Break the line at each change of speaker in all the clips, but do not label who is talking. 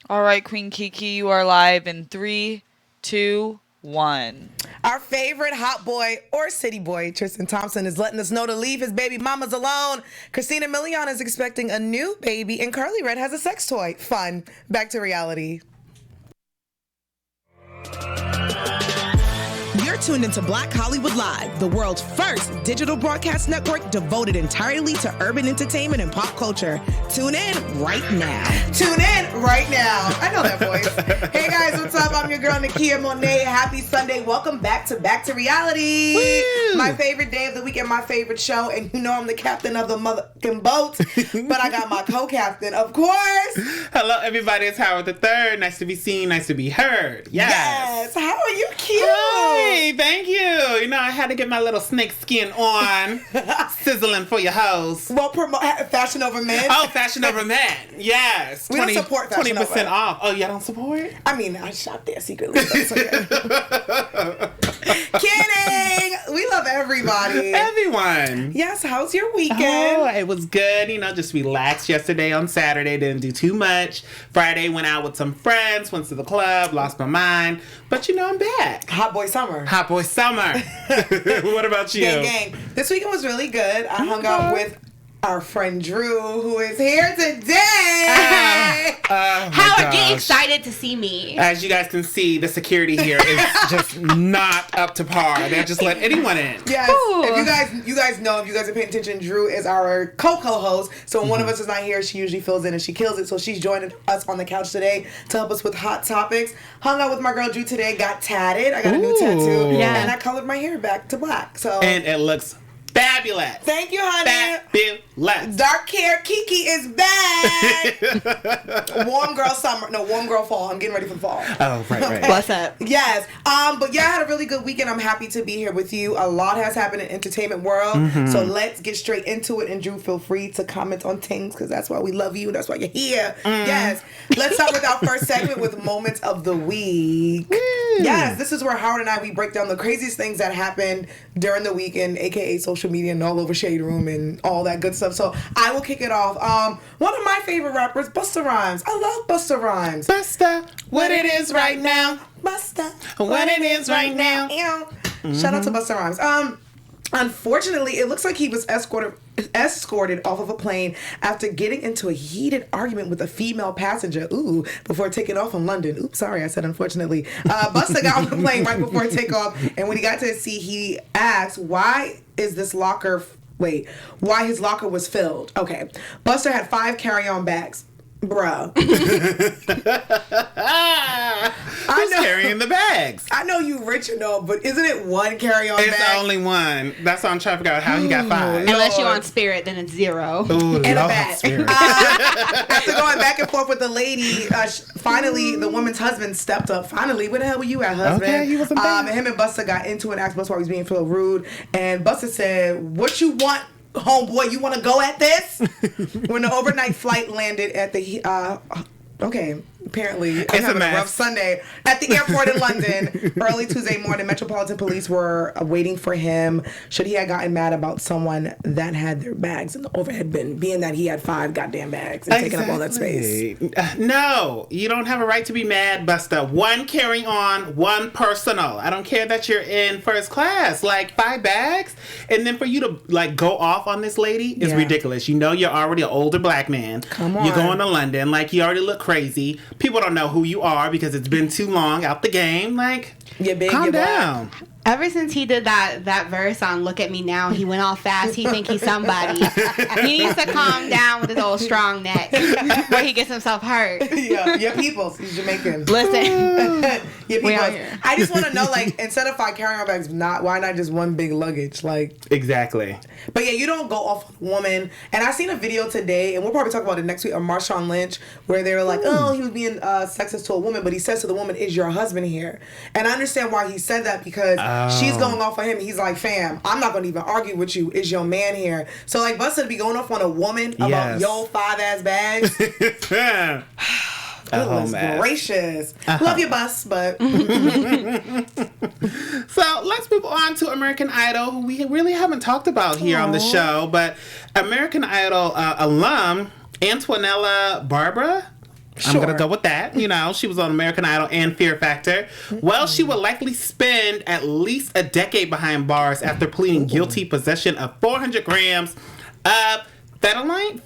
All right, Queen Kiki, you are live in 3, 2, 1.
Our favorite hot boy or city boy, Tristan Thompson, is letting us know to leave his baby mamas alone. Christina Milian is expecting a new baby, and Karlie Redd has a sex toy. Fun. Back to reality. You're tuned into Black Hollywood Live, the world's first digital broadcast network devoted entirely to urban entertainment and pop culture. Tune in right now. Tune in right now. I know that voice. Hey guys, what's up? I'm your girl Nakia Monet. Happy Sunday. Welcome back to Reality. Woo! My favorite day of the week and my favorite show. And you know I'm the captain of the motherfucking boat. But I got my co-captain, of course.
Hello everybody, it's Howard the Third. Nice to be seen, nice to be heard. Yes.
How are you cute?
Hi, thank you. You know, I had to get my little snake skin on. Sizzling for your host.
Well, fashion over men.
Oh, fashion over men. Yes.
We don't support fashion
20%
over.
off. Oh, y'all don't support?
I mean, I shop there secretly. That's okay. Kidding. We love everybody.
Everyone.
Yes, how's your weekend?
Oh, it was good. You know, just relaxed yesterday on Saturday. Didn't do too much. Friday, went out with some friends. Went to the club. Lost my mind. But, you know, I'm back.
Hot boy summer.
Hot boy summer. What about you?
Gang. This weekend was really good. I hung out with our friend Drew, who is here today.
Howard, get excited to see me.
As you guys can see, the security here is just not up to par. They just let anyone in.
Yes.
Ooh.
If you guys know, if you guys are paying attention, Drew is our co-host. So when one of us is not here, she usually fills in and she kills it. So she's joining us on the couch today to help us with hot topics. Hung out with my girl Drew today. Got tatted. I got a new tattoo.
Yeah.
And I colored my hair back to black. So
And it looks fabulous.
thank you, honey.
Fabulous.
Dark hair Kiki is back. Warm girl summer. No, warm girl fall. I'm getting ready for fall.
Oh, right.
What's up?
Yes. But yeah, I had a really good weekend. I'm happy to be here with you. A lot has happened in entertainment world. So let's get straight into it. And Drew, feel free to comment on things because that's why we love you. That's why you're here. Yes. Let's start with our first segment with Moments of the Week. Yes, this is where Howard and we break down the craziest things that happened during the weekend, aka social media and all over Shade Room and all that good stuff. So I will kick it off. One of my favorite rappers, Busta Rhymes. I love Busta Rhymes.
Busta, what it is right now.
Busta,
What it is right now.
Shout out to Busta Rhymes. Unfortunately, it looks like he was escorted off of a plane after getting into a heated argument with a female passenger. Ooh, before taking off from London. Oops, sorry, I said unfortunately. Busta got on the plane right before takeoff, and when he got to his seat, he asked, why his locker was filled. Okay. Busta had 5 carry-on bags. Bruh.
Who's carrying the bags?
I know you rich and all, but isn't it one carry-on
It's
bag?
only one. That's why I'm trying to figure out how he got 5.
Unless you're on Spirit, then it's 0.
Ooh,
And a
Lord,
bag.
Spirit.
After going back and forth with the lady, finally the woman's husband stepped up. Finally, where the hell were you at, husband?
Okay, he wasn't there.
And him and Busta got into it, asked Busta why he was being so rude. And Busta said, what you want, homeboy? You want to go at this? When the overnight flight landed at the... apparently I'm having a rough Sunday at the airport in London. Early Tuesday morning, Metropolitan Police were waiting for him should he have gotten mad about someone that had their bags in the overhead bin, being that he had 5 goddamn bags and taking up all that space.
No, you don't have a right to be mad, Busta. 1 carry on, 1 personal. I don't care that you're in first class. Like 5 bags, and then for you to like go off on this lady is ridiculous. You know you're already an older black man. Come on, you're going to London. Like you already look crazy. People don't know who you are because it's been too long out the game. Like,
you're big,
calm
you're
down.
black.
Ever since he did that verse on Look at Me Now, he went all fast. He think he's somebody. He needs to calm down with his old strong neck where he gets himself hurt.
Yeah, your people. He's Jamaican.
Listen.
Your
We
people.
out here.
I just want to know, like, instead of 5 carry-on bags, why not just 1 big luggage? Like,
Exactly.
but yeah, you don't go off on a woman. And I seen a video today, and we'll probably talk about it next week, of Marshawn Lynch, where they were like, oh, he was being sexist to a woman, but he says to the woman, is your husband here? And I understand why he said that because she's going off on him. He's like, fam, I'm not going to even argue with you. Is your man here? So, like, Busta to be going off on a woman about yo 5-ass bags. Goodness gracious. Love your Bus, but...
So let's move on to American Idol, who we really haven't talked about here on the show. But American Idol alum Antoinella Barbara I'm going to go with that. You know, she was on American Idol and Fear Factor. Well, she would likely spend at least a decade behind bars after pleading guilty possession of 400 grams of fentanyl.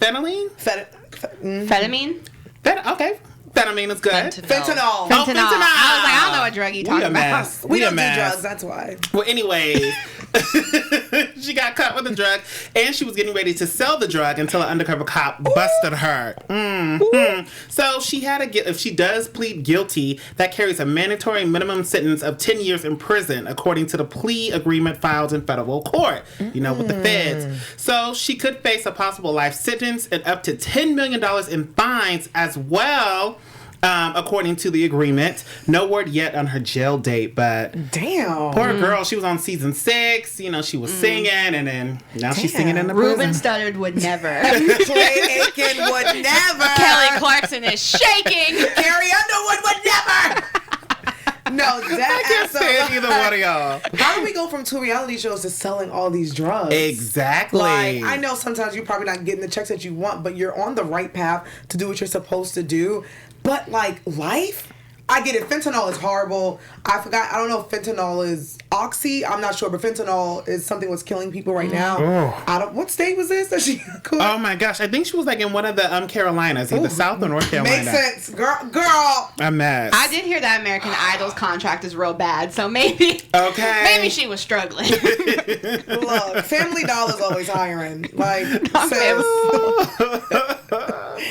Phetamine?
Okay. Fentanyl is good.
Fentanyl.
Oh,
I was like, I don't know what drug you talking about.
We don't do drugs, that's why.
Well, anyways, she got caught with the drug, and she was getting ready to sell the drug until an undercover cop busted her. So she had if she does plead guilty, that carries a mandatory minimum sentence of 10 years in prison, according to the plea agreement filed in federal court, you know, with the feds. So she could face a possible life sentence and up to $10 million in fines as well. According to the agreement. No word yet on her jail date, but
damn,
poor girl. She was on season 6. You know, she was singing, and then now she's singing in the prison.
Ruben Studdard would never.
Clay Aiken would never.
Kelly Clarkson is shaking.
Carrie Underwood would never. No, that
I can't stand either one of y'all.
How do we go from 2 reality shows to selling all these drugs?
Exactly.
Like, I know sometimes you're probably not getting the checks that you want, but you're on the right path to do what you're supposed to do. But, like, life? I get it. Fentanyl is horrible. I don't know if fentanyl is oxy. I'm not sure, but fentanyl is something that's killing people right now. What state was this that she could?
Oh my gosh. I think she was like in one of the Carolinas, either South or North Carolina.
Makes sense. Girl.
A mess.
I did hear that American Idol's contract is real bad, so maybe she was struggling.
Look, Family Dollar's always hiring. Like,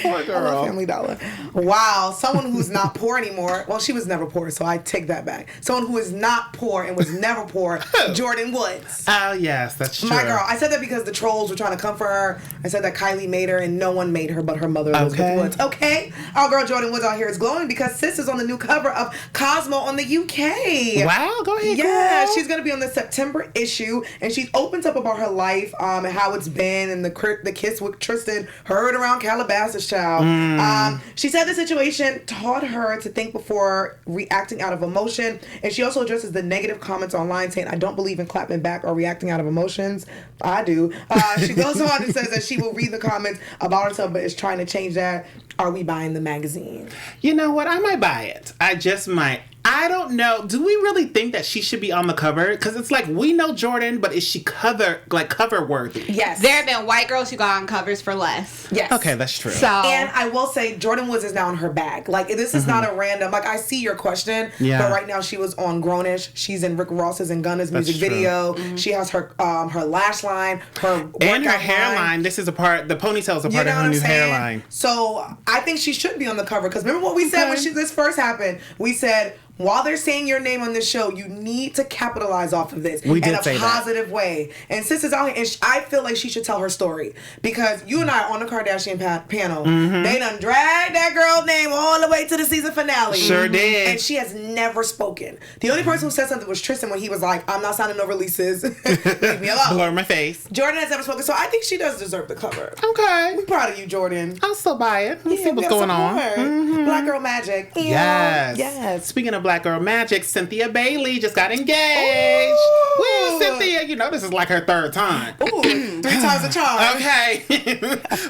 poor girl.
I love Family Dollar. Wow, someone who's not poor anymore. Well, she was never poor, so I take that back. Someone who is not poor and was never poor, Jordyn Woods.
Oh, yes, that's true.
My girl. I said that because the trolls were trying to come for her. I said that Kylie made her and no one made her but her mother, Elizabeth Woods. Okay? Our girl Jordyn Woods out here is glowing because sis is on the new cover of Cosmo on the UK.
Wow, go ahead,
Yeah,
girl.
she's going to be on the September issue, and she opens up about her life and how it's been and the kiss with Tristan, heard around Calabasas, child. She said the situation taught her to think before reacting out of emotion, and she also addresses the negative comments online saying, I don't believe in clapping back or reacting out of emotions. I do. She goes on and says that she will read the comments about herself, but is trying to change that. Are we buying the magazine?
You know what? I might buy it. I just might. I don't know. Do we really think that she should be on the cover? Because it's like, we know Jordyn, but is she cover worthy?
Yes.
There have been white girls who got on covers for less.
Yes.
Okay, that's true.
So,
and I will say, Jordyn Woods is now in her bag. Like, this is not a random. Like, I see your question, but right now she was on Grownish. She's in Rick Ross's and Gunna's music video. She has her lash line, her
and her
workout
hairline.
line.
This is a part. The ponytail is a part of her new hairline.
So I think she should be on the cover because remember what we said when this first happened? We said, while they're saying your name on this show, you need to capitalize off of this in a positive way. And sis is out here, and I feel like she should tell her story because you and I are on the Kardashian panel. They done dragged that girl's name all the way to the season finale.
Sure did.
And she has never spoken. The only person who said something was Tristan when he was like, I'm not signing no releases. Leave me alone.
Blur my face.
Jordyn has never spoken, so I think she does deserve the cover.
Okay.
I'm proud of you, Jordyn.
I'll still buy it. Let's see what's going on.
Black Girl Magic.
Yes. Speaking of Black Girl Magic, Cynthia Bailey just got engaged. Woo, Cynthia. You know this is like her third time.
Ooh, 3 times a charm.
Okay.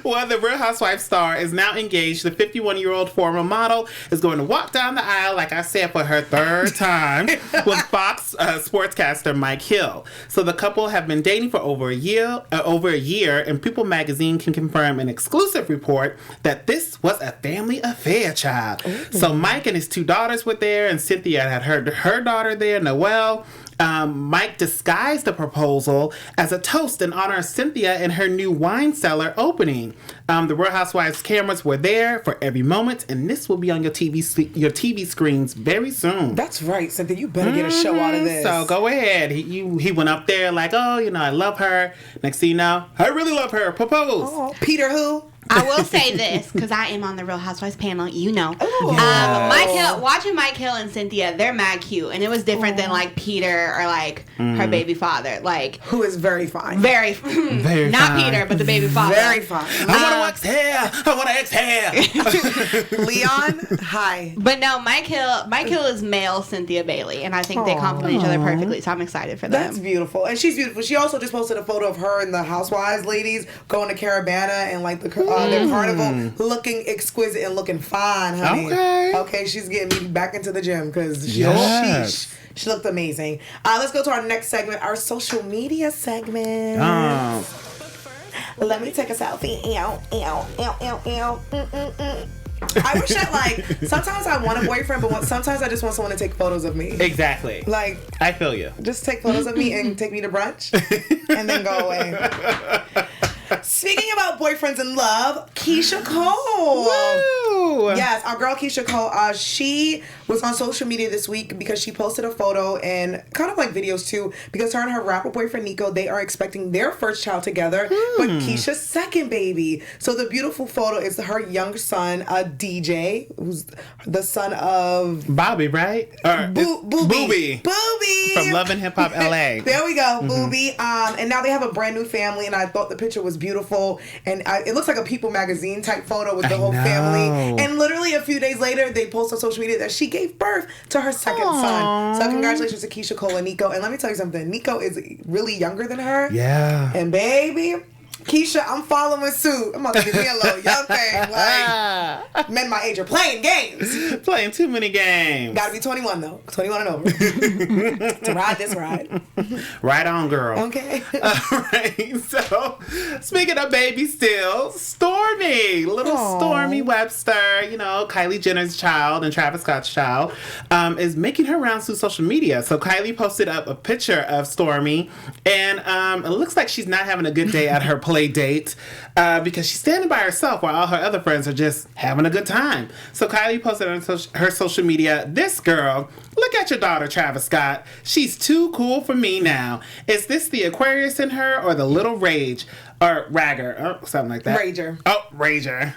Well, the Real Housewives star is now engaged. The 51-year-old former model is going to walk down the aisle, like I said, for her third time with Fox sportscaster Mike Hill. So the couple have been dating for over a year, and People Magazine can confirm an exclusive report that this was a family affair, child. So Mike and his 2 daughters were there, and Cynthia had her daughter there, Noelle. Mike disguised the proposal as a toast in honor of Cynthia and her new wine cellar opening. The Real Housewives cameras were there for every moment, and this will be on your TV screens very soon.
That's right, Cynthia. You better get a show out of this.
So go ahead. He went up there like, I love her. Next thing you know, I really love her. Propose.
Oh, Peter who?
I will say this because I am on the Real Housewives panel, you know.
Yes.
Watching Mike Hill and Cynthia, they're mad cute, and it was different than like Peter or like her baby father, like
who is very fine,
very not
fine.
Peter, but the baby father,
very fine.
I want to wax hair. I want to X hair.
Leon, hi.
But no, Mike Hill is male Cynthia Bailey, and I think they complement each other perfectly. So I'm excited for them.
That's beautiful, and she's beautiful. She also just posted a photo of her and the Housewives ladies going to Caravana and like the their carnival, looking exquisite and looking fine, honey. Okay, she's getting me back into the gym because she looked amazing. Let's go to our next segment, our social media segment. Let me take a selfie. I wish that, sometimes I want a boyfriend, but sometimes I just want someone to take photos of me.
Exactly. I feel you.
Just take photos of me and take me to brunch and then go away. Speaking about boyfriends in love, Keyshia Cole.
Woo!
Yes, our girl Keyshia Cole. She was on social media this week because she posted a photo and kind of videos too, because her and her rapper boyfriend Nico, they are expecting their first child together, but Keyshia's second baby. So the beautiful photo is her young son, DJ, who's the son of
Bobby, right? Booby. From Love and Hip Hop LA.
There we go, Booby. And now they have a brand new family, and I thought the picture was beautiful, and it looks like a People magazine type photo with the whole family. And literally a few days later, they post on social media that she gave birth to her second son. So congratulations to Keyshia Cole and Nico. And let me tell you something, Nico is really younger than her.
Yeah.
And baby, Keyshia, I'm following suit. I'm gonna give me a little young thing. Men my age are playing games.
Playing too many games.
Gotta be 21 though. 21 and over. To ride this ride.
Right on, girl.
Okay.
Alright, so speaking of baby still, Stormy. Stormy Webster, Kylie Jenner's child and Travis Scott's child, is making her rounds through social media. So Kylie posted up a picture of Stormy, and it looks like she's not having a good day at her play date because she's standing by herself while all her other friends are just having a good time. So Kylie posted on her social media, "This girl, look at your daughter, Travis Scott. She's too cool for me now. Is this the Aquarius in her or the little rage? Or ragger, or something like that.
Rager.
Oh, rager.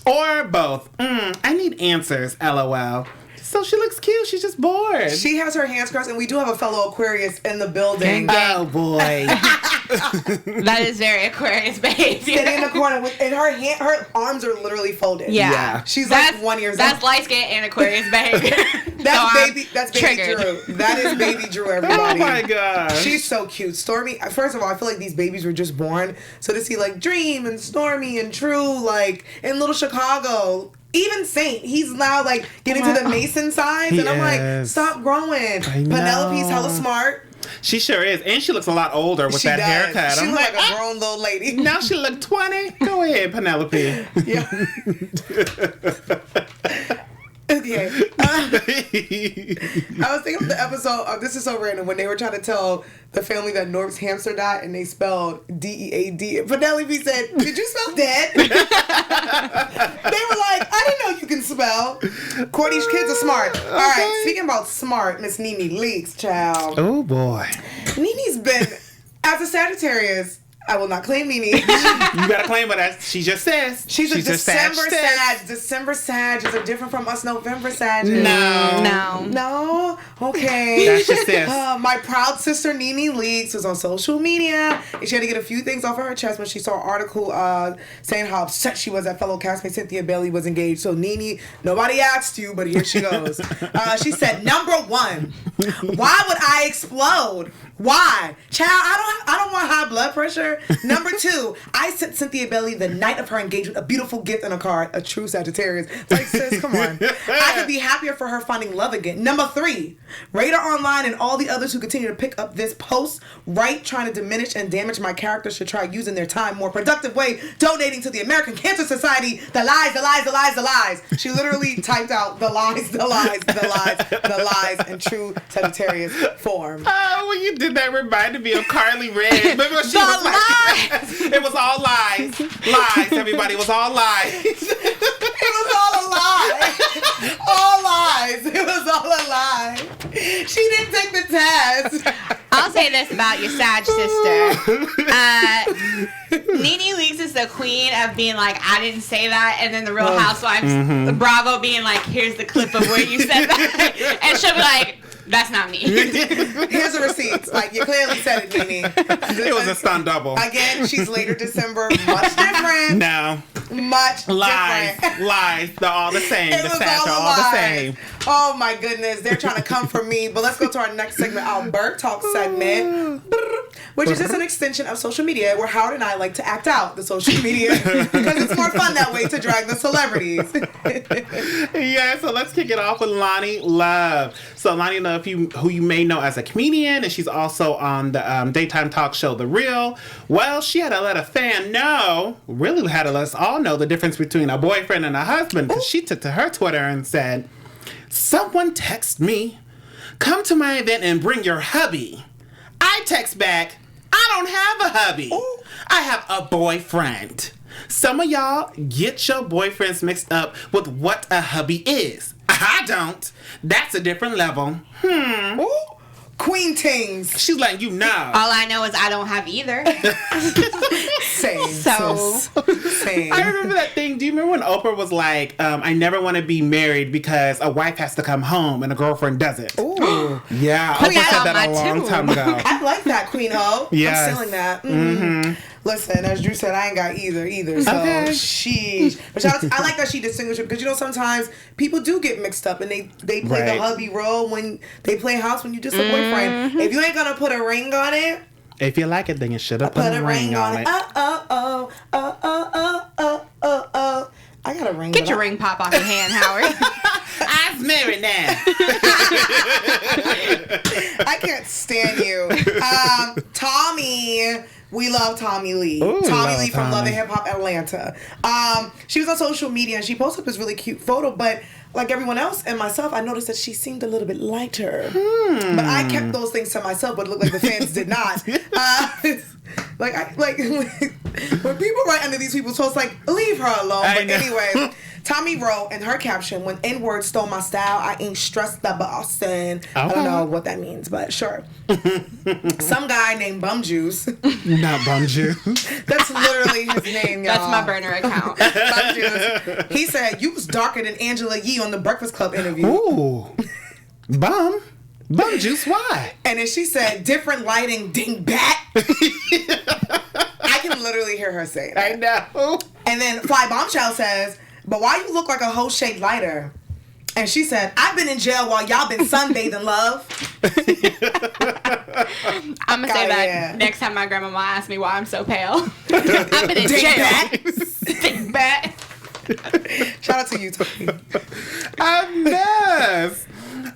Or both. I need answers, LOL. So she looks cute. She's just bored.
She has her hands crossed, and we do have a fellow Aquarius in the building.
Oh, boy.
That is very Aquarius behavior.
Sitting in the corner, and her arms are literally folded.
Yeah.
She's 1 year old.
That's light skin and Aquarius behavior.
That's baby
triggered.
Drew. That is baby Drew, everybody.
Oh my gosh.
She's so cute. Stormy, first of all, I feel like these babies were just born. So to see Dream and Stormy and True, in Little Chicago. Even Saint, he's now getting to the Mason size, and I'm like, stop growing. Penelope's hella smart.
She sure is, and she looks a lot older with that haircut.
She looks like a grown little lady.
Now she look 20. Go ahead, Penelope.
Yeah. Okay. I was thinking of the episode of This Is So Random when they were trying to tell the family that Norb's hamster died and they spelled DEAD. And Penelope said, "Did you spell dead?" They were like, "I didn't know you can spell." Courtney's kids are smart. All right, speaking about smart, Miss NeNe Leakes, child.
Oh boy.
NeNe's been, as a Sagittarius, I will not claim NeNe.
You gotta claim her. She just says.
She's a December Sag. December Sag is different from us November Sag. No? Okay.
That's just this.
My proud sister NeNe Leakes was on social media, and she had to get a few things off of her chest when she saw an article saying how upset she was that fellow castmate Cynthia Bailey was engaged. So NeNe, nobody asked you, but here she goes. She said, "Number one, why would I explode? Why? Child, I don't want high blood pressure. Number two, I sent Cynthia Bailey the night of her engagement a beautiful gift and a card, a true Sagittarius." It's sis, come on. "I could be happier for her finding love again." Number three, Radar Online and all the others who continue to pick up this post, trying to diminish and damage my character should try using their time more productive way, donating to the American Cancer Society. The lies, the lies, the lies, the lies. She literally typed out the lies, the lies, the lies, the lies in true Sagittarius form.
Oh, when you did that reminded me of Karlie Redd. Remember when she was like, it was all lies. Lies, everybody. It was all lies.
It was all a lie. All lies. It was all a lie. She didn't take the test.
I'll say this about your Sag sister. NeNe Leakes is the queen of being like, "I didn't say that," and then the Real Housewives, Bravo being like, "Here's the clip of where you said that," and she'll be like, "That's not me."
Here's the receipts. You clearly said it, NeNe.
It was a stunt double.
Again, she's later December. Much different.
No.
much
Lies.
different.
Lies. They're all the same.
It
The
was
stats are all the
lies.
same.
Oh my goodness, they're trying to come for me. But let's go to our next segment, our Bird Talk segment, which is just an extension of social media, where Howard and I like to act out the social media because it's more fun that way to drag the celebrities.
Yeah, so let's kick it off with Monie Love. So Monie Love, who you may know as a comedian, and she's also on the daytime talk show The Real. Well, she had to let a fan know, really had to let us all know the difference between a boyfriend and a husband, because she took to her Twitter and said, "Someone text me, come to my event and bring your hubby." I text back, "I don't have a hubby. I have a boyfriend." Some of y'all get your boyfriends mixed up with what a hubby is. I don't. That's a different level.
Ooh, Queen Tings.
She's letting you know.
All I know is I don't have either.
Same.
So-
sis. Same.
I remember that thing. Do you remember when Oprah was like, I never want to be married because a wife has to come home and a girlfriend doesn't?
Ooh.
Yeah,
Put
Oprah
that
said
on
that a
my
long
too.
time ago.
I like that, Queen Ho.
Yes.
I'm stealing that. Mm-hmm. Listen, as Drew said, I ain't got either. So,
Okay.
sheesh. But I like that she distinguished it, because, sometimes people do get mixed up and they play
Right.
the hubby role when they play house when you just a boyfriend. If you ain't gonna put a ring on it,
If you like it, then you should have put a ring on it.
Oh. I got a ring.
Get
but
your
I-
ring pop off your hand, Howard.
I'm married now.
I can't stand you. Tommy. We love Tommy Lee.
Ooh,
Tommy
love
Lee from
Tommy.
Love and Hip Hop Atlanta. She was on social media and she posted this really cute photo, but like everyone else and myself, I noticed that she seemed a little bit lighter. But I kept those things to myself, but it looked like the fans did not. When people write under these people's posts, like, leave her alone.
I
But
know.
anyway, Tommy wrote in her caption, "When N-word stole my style, I ain't stressed the boss." And I don't know what that means, but sure. Some guy named Bum Juice.
Not bum juice.
That's literally his name, y'all.
That's my burner account.
Bum Juice. He said, "You was darker than Angela Yee on the Breakfast Club interview."
Ooh. Bum juice, why?
And then she said, "Different lighting, ding bat." I can literally hear her say that.
I know.
And then Fly Bombshell says, "But why you look like a hoe shaped lighter?" And she said, "I've been in jail while y'all been sunbathing, love."
I'm gonna say that
yeah.
next time my grandma asks me why I'm so pale. I've been in
Ding
jail.
bat.
Ding bat.
Shout out to you, Tony.
A mess.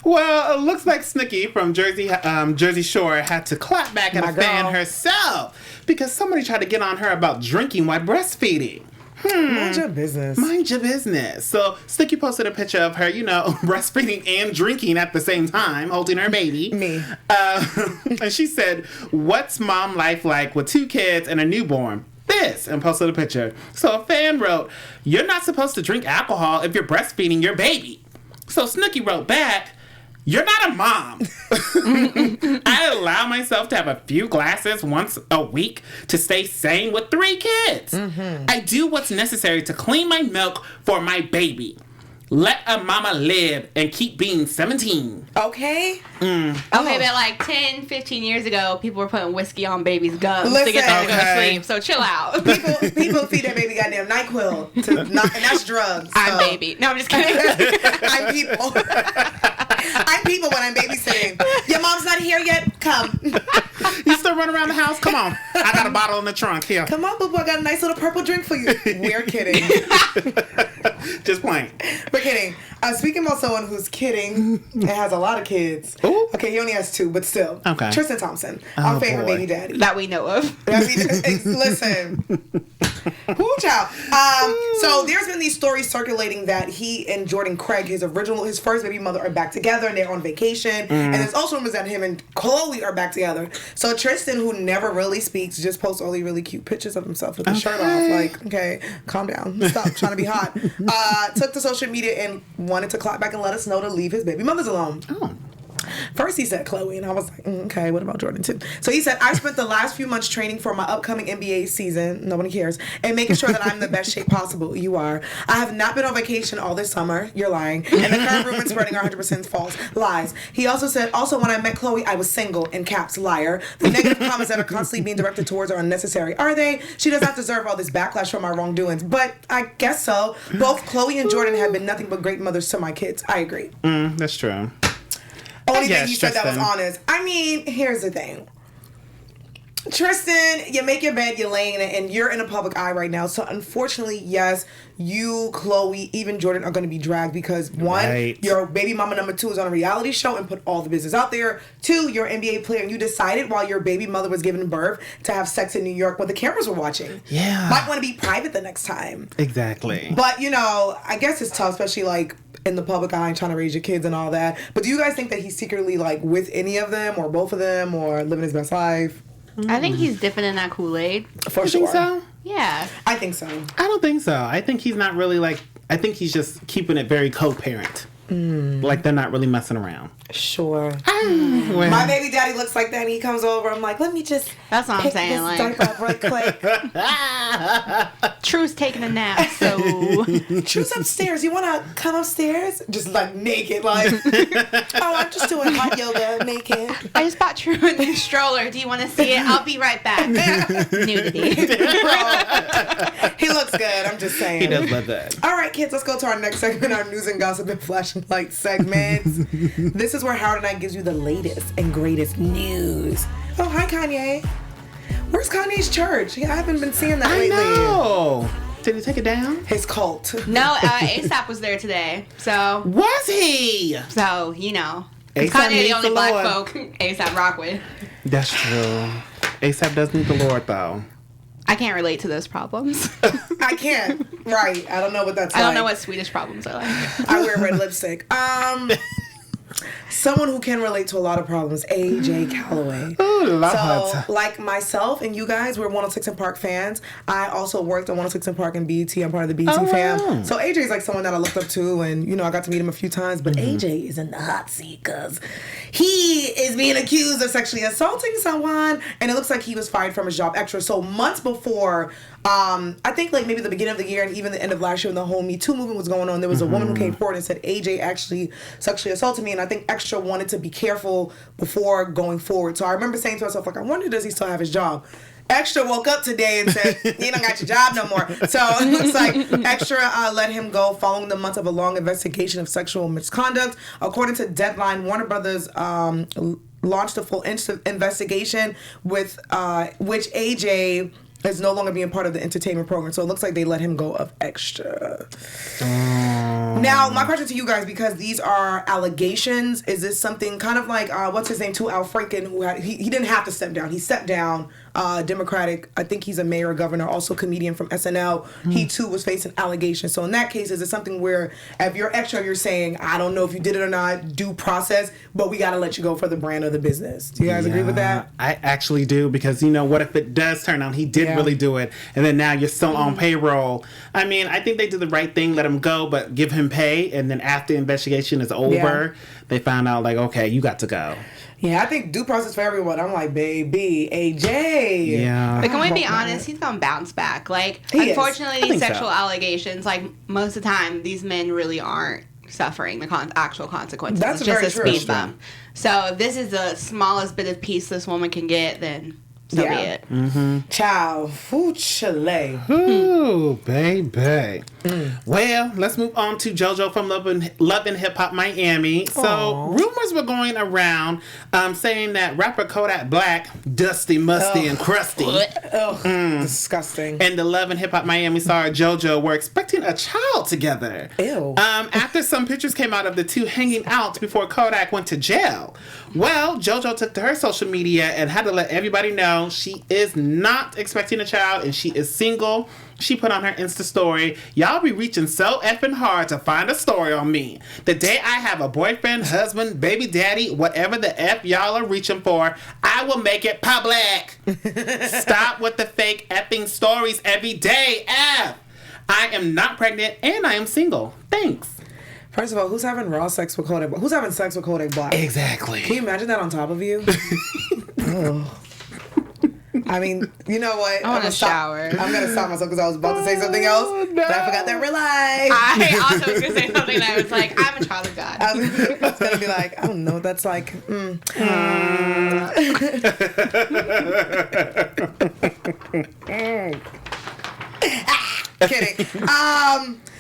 Well, it looks like Snooki from Jersey Shore had to clap back at
My
a fan
girl.
herself because somebody tried to get on her about drinking while breastfeeding.
Mind your business.
Mind your business. So Snooki posted a picture of her, breastfeeding and drinking at the same time, holding her baby.
Me.
And she said, "What's mom life like with 2 kids and a newborn?" This, and posted a picture. So a fan wrote, "You're not supposed to drink alcohol if you're breastfeeding your baby." So Snooki wrote back, "You're not a mom." I allow myself to have a few glasses once a week to stay sane with 3 kids. I do what's necessary to clean my milk for my baby. Let a mama live and keep being 17.
Okay?
Okay, but like 10, 15 years ago, people were putting whiskey on babies' gums to get them to go to
Listen.
sleep. So chill out.
People feed their baby goddamn NyQuil, and that's drugs.
I'm
so.
baby. No, I'm just kidding.
I'm people. I'm people when I'm babysitting. Your mom's not here yet? Come.
You still run around the house? Come on. I got a bottle in the trunk here.
Come on, boo boo. I got a nice little purple drink for you. We're kidding.
Just playing.
We're kidding. Speaking about someone who's kidding and has a lot of kids.
Ooh.
Okay, he only has 2, but still.
Okay.
Tristan Thompson,
Oh,
our favorite
boy.
baby daddy.
That we know of.
I mean, listen. Whoo, child. So there's been these stories circulating that he and Jordan Craig, his first baby mother, are back together and they're on vacation. And there's also rumors that him and Chloe are back together. So Tristan, who never really speaks, just posts all these really cute pictures of himself with his shirt off. Like, okay, calm down. Stop trying to be hot. Took to social media and wanted to clap back and let us know to leave his baby mothers alone. First he said Chloe, and I was like, okay, what about Jordyn too? So he said, I spent the last few months training for my upcoming NBA season, nobody cares, and making sure that I'm in the best shape possible. You are. I have not been on vacation all this summer. You're lying. And the current rumors spreading are 100% false. Lies. He also said, also when I met Chloe, I was single, in caps, liar. The negative comments that are constantly being directed towards her are unnecessary. Are they? She does not deserve all this backlash from my wrongdoings. But I guess so. Both Chloe and Jordyn have been nothing but great mothers to my kids. I agree.
That's true.
Only thing you said that was honest. I mean, here's the thing. Tristan, you make your bed, you're laying in it, and you're in a public eye right now. So unfortunately, yes, you, Chloe, even Jordyn are going to be dragged because one, your baby mama number 2 is on a reality show and put all the business out there. 2, you're an NBA player and you decided while your baby mother was giving birth to have sex in New York when the cameras were watching.
Yeah.
Might want to be private the next time.
Exactly.
But, you know, I guess it's tough, especially like in the public eye and trying to raise your kids and all that. But do you guys think that he's secretly like with any of them or both of them or living his best life?
I think he's dipping in that Kool-Aid.
For
you
sure.
think so?
Yeah.
I think so.
I don't think so. I think he's not really like, I think he's just keeping it very co-parent. Like they're not really messing around.
Sure. My baby daddy looks like that and he comes over. I'm like, let me just
That's what I'm
pick
saying.
this
Like,
diaper up right quick.
True's taking a nap, so
True's upstairs. You want to come upstairs? Just like naked, like, oh, I'm just doing hot yoga naked.
I just bought True a new stroller. Do you want to see it? I'll be right back. Nudity.
He looks good. I'm just saying.
He does love that.
All right, kids, let's go to our next segment, our news and gossip and flashing light segments. This is where Howard and I gives you the latest and greatest news. Oh, hi, Kanye. Where's Kanye's church? I haven't been seeing that lately.
I know. Did he take it down?
His cult.
No, ASAP was there today. So,
Was he?
you know. 'Cause
A$AP
Kanye the
needs
only
the
black
Lord.
folk ASAP rock with.
That's true. ASAP does need the Lord, though.
I can't relate to those problems.
I can't. Right. I don't know what that's
I
like.
don't know what Swedish problems are like.
I wear red lipstick. Someone who can relate to a lot of problems, AJ Callaway.
Ooh, love
So,
her.
like myself and you guys, we're 106 and Park fans. I also worked on 106 and Park and BET. I'm part of the BET
Oh,
fam.
wow.
So AJ is like someone that I looked up to, and you know I got to meet him a few times. But AJ is in the hot seat because he is being accused of sexually assaulting someone, and it looks like he was fired from his job extra. So months before, I think like maybe the beginning of the year and even the end of last year when the whole Me Too movement was going on, there was a woman who came forward and said AJ actually sexually assaulted me, and I think Extra wanted to be careful before going forward. So I remember saying to myself, like, I wonder, does he still have his job? Extra woke up today and said, you don't got your job no more. So it looks like Extra let him go following the months of a long investigation of sexual misconduct. According to Deadline, Warner Brothers launched a full investigation with which AJ is no longer being part of the entertainment program. So it looks like they let him go of Extra. Now, my question to you guys, because these are allegations, is this something kind of like, what's his name, too, Al Franken, who had, he didn't have to step down. He stepped down, Democratic, I think he's a mayor or governor, also comedian from SNL. He, too, was facing allegations. So in that case, is it something where if you're Extra, you're saying, I don't know if you did it or not, due process, but we got to let you go for the brand of the business. Do you guys agree with that?
I actually do, because, you know, what if it does turn out he did really do it, and then now you're still on payroll? I mean, I think they did the right thing, let him go, but give him pay, and then after the investigation is over, they found out, like, okay, you got to go.
Yeah, I think due process for everyone. I'm like, baby, AJ.
Yeah.
But can we be honest? He's gonna bounce back. Like,
He
unfortunately,
is. I
these
think
sexual
so.
allegations, like most of the time, these men really aren't suffering the actual consequences.
That's
it's just
very
a
true.
speed bump. So if this is the smallest bit of peace this woman can get, then so be it.
Ciao. Fuchile.
Ooh, baby. Well, let's move on to Jojo from Love and Hip Hop Miami. So, rumors were going around saying that rapper Kodak Black, dusty, musty, and crusty,
Disgusting.
and the Love and Hip Hop Miami star Jojo were expecting a child together.
Ew.
After some pictures came out of the two hanging out before Kodak went to jail. Well, Jojo took to her social media and had to let everybody know she is not expecting a child and she is single. She put on her Insta story, "Y'all be reaching so effing hard to find a story on me. The day I have a boyfriend, husband, baby daddy, whatever the F y'all are reaching for, I will make it public. Stop with the fake effing stories every day, F. I am not pregnant and I am single. Thanks."
First of all, who's having raw sex with Kodak Black? Who's having sex with Kodak Black?
Exactly.
Can you imagine that on top of you? Ugh. I mean, you know what?
I want to shower.
I'm going to stop myself because I was about to say something else, but I forgot that we're live.
I also was going to say something that I was like, I'm a child of God.
I was going to be like, I don't know what that's like. Kidding.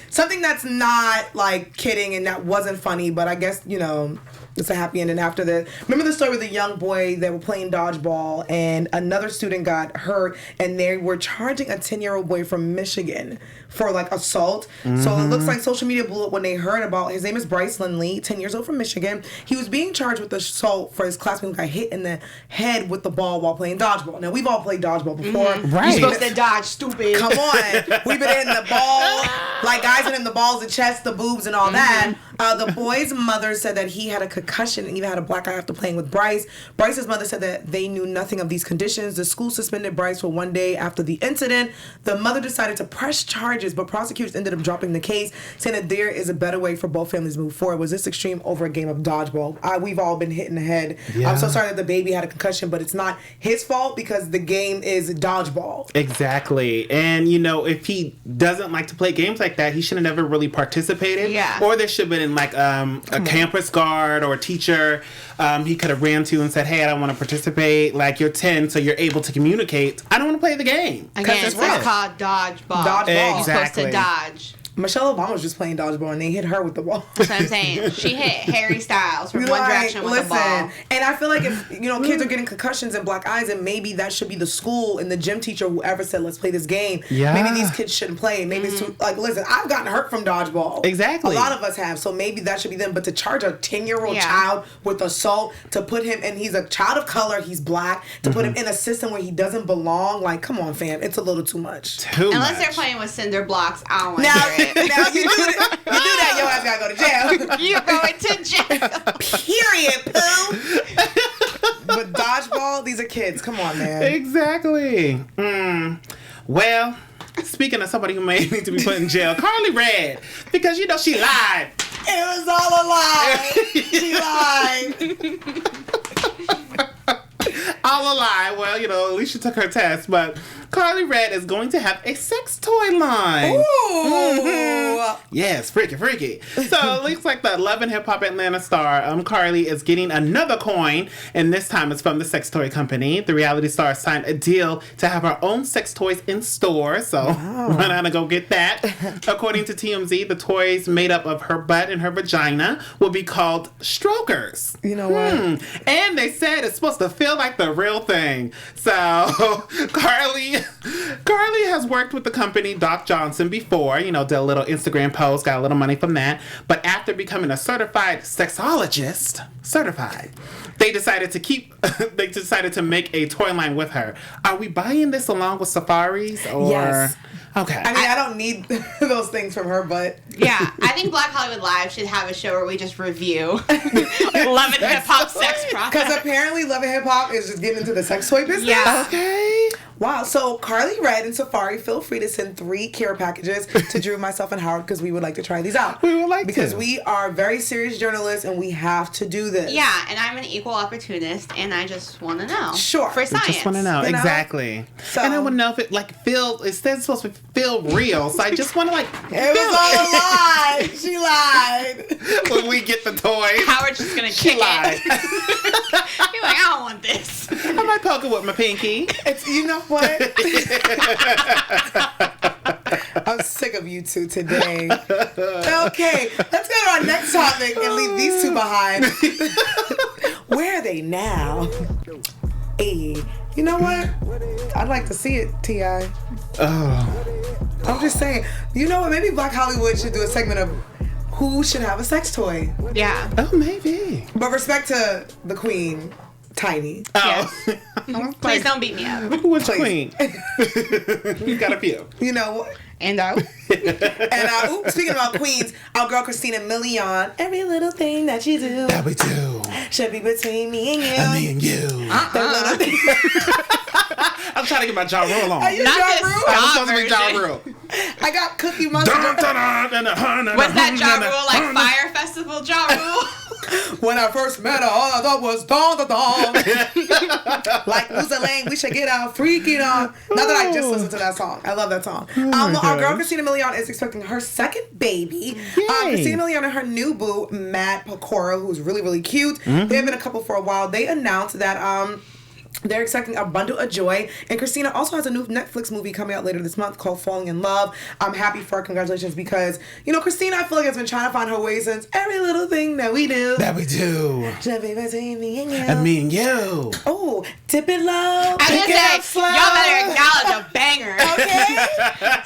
Something that's not like kidding and that wasn't funny, but I guess, you know, it's a happy ending after that. Remember the story with the young boy that were playing dodgeball and another student got hurt and they were charging a 10-year-old boy from Michigan for like assault. So it looks like social media blew up when they heard about, his name is Bryce Lindley, 10 years old from Michigan. He was being charged with assault for his classmate who got hit in the head with the ball while playing dodgeball. Now we've all played dodgeball before.
Right.
You're supposed to dodge, stupid.
Come on. We've been hitting the ball, like guys hitting the balls, the chest, the boobs, and all that. The boy's mother said that he had a concussion and even had a black eye after playing with Bryce. Bryce's mother said that they knew nothing of these conditions. The school suspended Bryce for 1 day after the incident. The mother decided to press charges, but prosecutors ended up dropping the case, saying that there is a better way for both families to move forward. Was this extreme over a game of dodgeball? We've all been hit in the head.
Yeah.
I'm so sorry that the baby had a concussion, but it's not his fault because the game is dodgeball.
Exactly. And, you know, if he doesn't like to play games like that, he should have never really participated.
Yeah.
Or there should have been like a campus guard or a teacher he could have ran to and said, hey, I don't want to participate. Like, you're 10, so you're able to communicate. I don't want to play the game.
Again,
it's
it's
rough.
called dodgeball.
Dodgeball.
You're supposed
Exactly.
to dodge.
Michelle Obama was just playing dodgeball and they hit her with the ball.
That's what I'm saying. She hit Harry Styles from One Direction with the ball.
And I feel like if, you know, kids are getting concussions and black eyes, and maybe that should be the school and the gym teacher, whoever said, let's play this game.
Yeah.
Maybe these kids shouldn't play. Maybe it's too, like, listen, I've gotten hurt from dodgeball.
Exactly.
A lot of us have. So maybe that should be them. But to charge a 10-year-old
Yeah.
child with assault, to put him, and he's a child of color, he's black, to put him in a system where he doesn't belong, like, come on, fam. It's a little too much.
Unless they're playing with cinder blocks, I don't want to
Now,
hear it.
now you do that, your ass gotta go to jail.
You're going to jail.
Period, poo. But dodgeball, these are kids. Come on, man.
Exactly. Well, speaking of somebody who may need to be put in jail, Karlie Redd, because, you know, she lied.
It was all a lie. She lied.
All a lie. Well, you know, at least she took her test, but Karlie Redd is going to have a sex toy line.
Ooh.
Yes, freaky. So it looks like the Love and Hip Hop Atlanta star, Karlie, is getting another coin, and this time it's from the sex toy company. The reality star signed a deal to have her own sex toys in stores, so run out and go get that. According to TMZ, the toys made up of her butt and her vagina will be called strokers.
You know what?
And they said it's supposed to feel like the real thing. So Karlie has worked with the company Doc Johnson before, you know, did a little Instagram post, got a little money from that. But after becoming a certified sexologist, they decided to make a toy line with her. Are we buying this along with Safaris? Or?
Yes.
Okay.
I mean, I don't need those things from her, but
Yeah, I think Black Hollywood Live should have a show where we just review Love and Hip Hop sex
because
products.
apparently Love and Hip Hop is just getting into the sex toy business.
Yeah.
Okay.
Wow. So Karlie Redd and Safari, feel free to send 3 care packages to Drew, myself, and Howard because we would like to try these out.
We would like
because
to.
we are very serious journalists and we have to do this.
Yeah, and I'm an equal opportunist, and I just want to know.
Sure.
For science.
Just want to know.
You know?
Exactly.
So-
And I want to know if it it says it's supposed to feel real. So I just want to
It was all a lie. She lied.
when we get the toys.
Howard's just going to
She
kick
lied.
it. You're like, I don't want this.
I might poke it with my pinky.
It's, you know what? I'm sick of you two today. Okay, let's go to our next topic and leave these two behind. Where are they now? Hey, you know what? I'd like to see it, T.I.
Oh.
I'm just saying. You know what? Maybe Black Hollywood should do a segment of who should have a sex toy.
Yeah.
Oh, maybe.
But respect to the queen, Tiny.
Oh.
Please don't beat me up.
Which
Please.
queen? You got a few.
You know what?
And
And speaking about queens, our girl Christina Milian, every little thing that you do
That we do.
should be between me and you.
Me and you.
The little thing.
I'm trying to get my Ja Rule on.
Are you
Not
Ja
this
Rule?
I was supposed to be Ja
version.
Rule.
I got Cookie Monster.
Was that Ja Rule, like Fire Festival Ja Rule?
When I first met her, all I thought was dong da dong. Like Uza Lane, we should get out freaking on. Now that I just listened to that song, I love that song. Our girl Christina Milian is expecting her second baby. Christina Milian and her new boo Matt Pecora, who's really really cute. They have been a couple for a while. They announced that they're expecting a bundle of joy. And Christina also has a new Netflix movie coming out later this month called Falling in Love. I'm happy for her. Congratulations, because, you know, Christina, I feel like, has been trying to find her way since every little thing that we do.
And me and you.
Oh, dip it low.
I was
pick it
gonna
up
say,
slow.
y'all better acknowledge a banger.
Okay.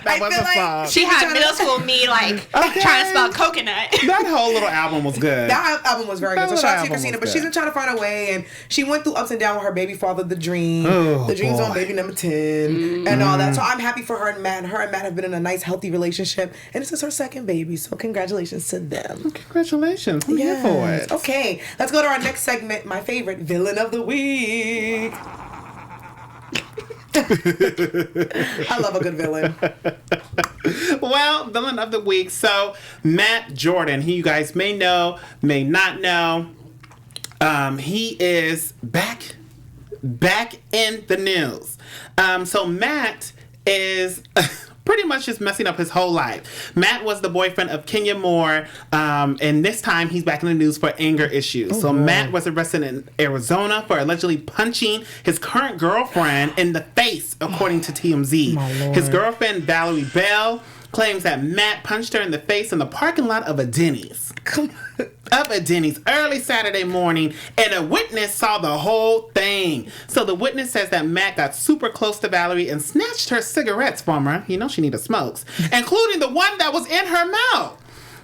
That was a song.
She had middle school me, like, trying to spell coconut.
That whole little album was good.
That album was very good. So
That
shout out to
album
Christina.
was
But she's
good.
been trying to find her way, and she went through ups and downs with her baby father, the Dream.
Oh,
the Dream's on
boy.
baby number 10 and all that. So I'm happy for her and Matt. Her and Matt have been in a nice, healthy relationship, and this is her second baby. So congratulations to them.
Congratulations. I'm here for it.
Okay, let's go to our next segment. My favorite, Villain of the Week. I love a good villain.
Well, villain of the week. So, Matt Jordyn, who you guys may know, may not know, he is back in the news. So Matt is pretty much just messing up his whole life. Matt was the boyfriend of Kenya Moore, and this time he's back in the news for anger issues. Matt was arrested in Arizona for allegedly punching his current girlfriend in the face, according to TMZ. His girlfriend, Valerie Bell, claims that Matt punched her in the face in the parking lot of a Denny's. Early Saturday morning, and a witness saw the whole thing. So the witness says that Matt got super close to Valerie and snatched her cigarettes from her. You know she needed smokes, including the one that was in her mouth.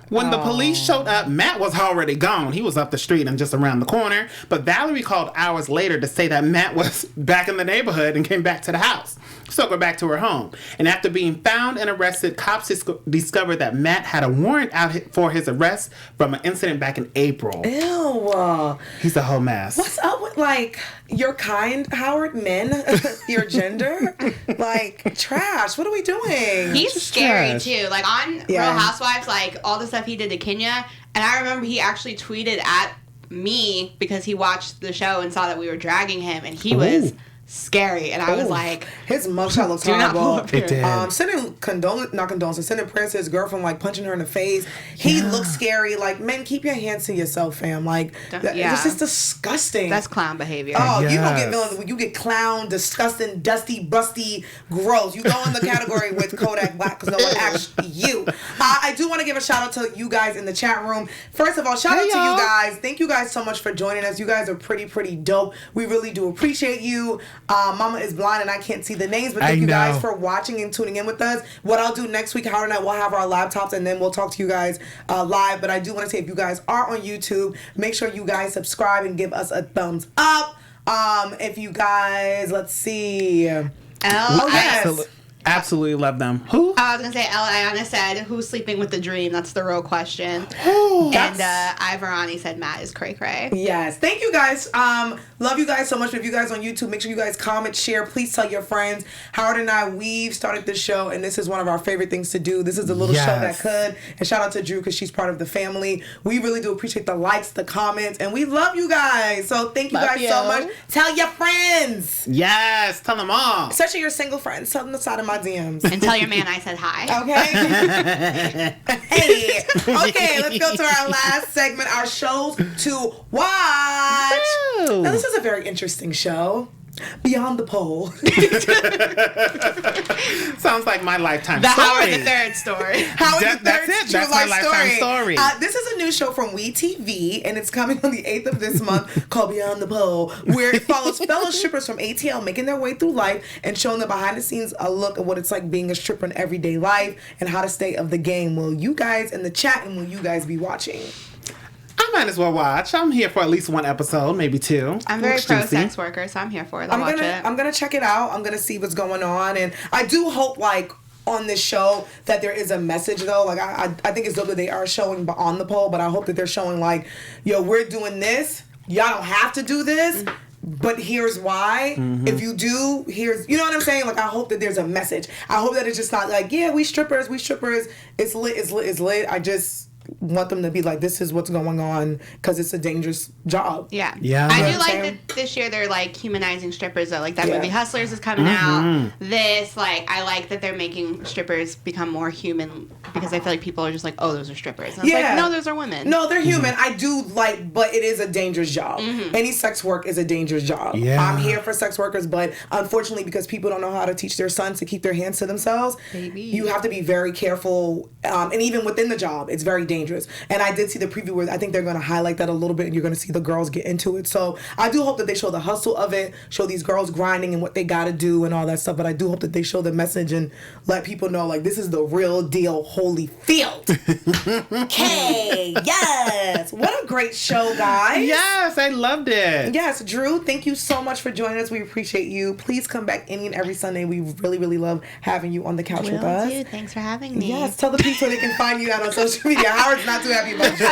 When the police showed up, Matt was already gone. He was up the street and just around the corner. But Valerie called hours later to say that Matt was back in the neighborhood and came back to the house. So go back to her home. And after being found and arrested, cops discovered that Matt had a warrant out for his arrest from an incident back in April.
Ew.
He's a whole mess.
What's up with, like, your kind, Howard, men, your gender? Like, trash. What are we doing?
He's scary,
trash.
too. Like, on Real Housewives, like, all the stuff he did to Kenya, and I remember he actually tweeted at me because he watched the show and saw that we were dragging him, and he was scary, and I was like,
his mugshot looks
do not pull
horrible.
up here.
It did.
Sending sending prayers to his girlfriend, like punching her in the face. He looks scary. Like, men, keep your hands to yourself, fam. Like, it's just disgusting.
That's clown behavior.
Oh, you don't get villains when you get clown, disgusting, dusty, busty, gross. You go in the category with Kodak Black because no one asked you. I do want to give a shout out to you guys in the chat room. First of all, shout out to you guys. Thank you guys so much for joining us. You guys are pretty dope. We really do appreciate you. Mama is blind and I can't see the names, but thank you guys for watching and tuning in with us. What I'll do next week, Howard and I will have our laptops and then we'll talk to you guys live. But I do want to say, if you guys are on YouTube, make sure you guys subscribe and give us a thumbs up. If you guys, let's see.
Absolutely love them. Who?
I was gonna say Eliana said, "Who's sleeping with the Dream?" That's the real question. And Ivorani said, "Matt is cray cray."
Yes, thank you guys. Love you guys so much. If you guys on YouTube, make sure you guys comment, share. Please tell your friends. Howard and I, we've started this show, and this is one of our favorite things to do. This is a little show that could. And shout out to Drew because she's part of the family. We really do appreciate the likes, the comments, and we love you guys. So thank you guys so much. Tell your friends.
Yes, tell them all.
Especially your single friends. Tell them the side of my DMs.
And tell your man I said hi.
Okay. Hey. Okay, let's go to our last segment, our shows to watch.
Woo.
Now, this is a very interesting show. Beyond the Pole.
Sounds like my lifetime
The
story.
Howard the Third story.
That's
it. That's my lifetime story.
This is a new show from WeTV, and it's coming on the 8th of this month called Beyond the Pole, where it follows fellow strippers from ATL making their way through life and showing the behind the scenes a look at what it's like being a stripper in everyday life and how to stay of the game. Will you guys in the chat and will you guys be watching?
I might as well watch. I'm here for at least one episode, maybe two.
I'm very
Looks
pro
juicy.
sex worker, so I'm here for it. I'll watch it.
I'm gonna check it out. I'm gonna see what's going on, and I do hope, like, on this show that there is a message though. Like, I think it's dope that they are showing on the pole, but I hope that they're showing, like, yo, we're doing this. Y'all don't have to do this. but here's why. If you do, here's, you know what I'm saying? Like, I hope that there's a message. I hope that it's just not like, yeah, we strippers. It's lit. I just want them to be like, this is what's going on, because it's a dangerous job.
Yeah.
Yeah.
I
You know
do
what I'm
like
saying?
that this year they're like humanizing strippers though. Like that
Yeah.
movie Hustlers is coming out. This, like, I like that they're making strippers become more human, because I feel like people are just like, oh, those are strippers. And it's like, no, those are women.
No, they're human. I do like, but it is a dangerous job. Any sex work is a dangerous job.
Yeah.
I'm here for sex workers, but unfortunately, because people don't know how to teach their sons to keep their hands to themselves, you have to be very careful. And even within the job, it's very dangerous. And I did see the preview where I think they're going to highlight that a little bit, and you're going to see the girls get into it. So I do hope that they show the hustle of it, show these girls grinding and what they got to do and all that stuff. But I do hope that they show the message and let people know, like, this is the real deal, Holyfield. Okay, yes. What a great show, guys.
Yes, I loved it.
Yes, Drew, thank you so much for joining us. We appreciate you. Please come back any and every Sunday. We really, really love having you on the couch with us.
Dude, thanks for having me.
Yes, tell the people they can find you out on social media. Howard's not too happy about Drew.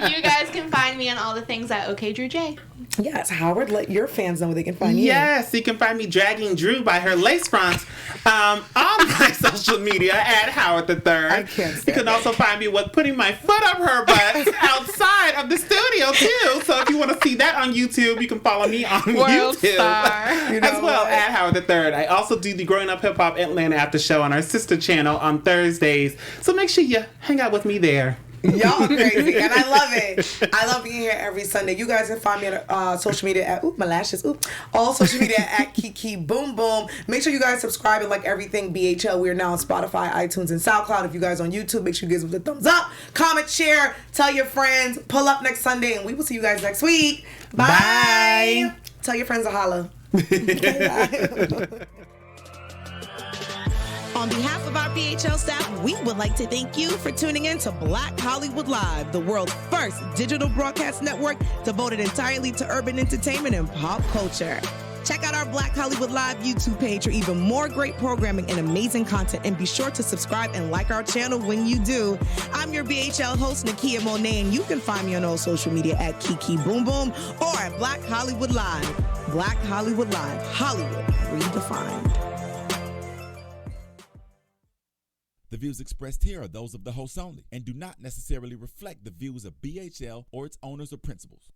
You guys can find me on all the things at OK Drew J.
Yes, Howard, let your fans know where they can find you.
Yes, you can find me dragging Drew by her lace fronts on my social media at Howard the Third.
I can't stand
You can also find me with putting my foot up her butt outside of the studio too. So if you want to see that on YouTube, you can follow me on
World
YouTube
star.
You know
as well
what?
at Howard the Third. I also do the Growing Up Hip Hop Atlanta After Show on our sister channel on Thursdays. So make sure you hang out with me there.
Y'all are crazy, and I love it. I love being here every Sunday. You guys can find me on social media at my lashes. All social media at Kiki Boom Boom. Make sure you guys subscribe and like everything BHL. We are now on Spotify, iTunes, and SoundCloud. If you guys on YouTube, make sure you give us a thumbs up, comment, share, tell your friends. Pull up next Sunday, and we will see you guys next week. Bye.
Bye.
Tell your friends to holla. Okay, bye.
On behalf of our BHL staff, we would like to thank you for tuning in to Black Hollywood Live, the world's first digital broadcast network devoted entirely to urban entertainment and pop culture. Check out our Black Hollywood Live YouTube page for even more great programming and amazing content, and be sure to subscribe and like our channel when you do. I'm your BHL host, Nakia Monet, and you can find me on all social media at Kiki Boom Boom or at Black Hollywood Live. Black Hollywood Live, Hollywood redefined.
The views expressed here are those of the hosts only and do not necessarily reflect the views of BHL or its owners or principals.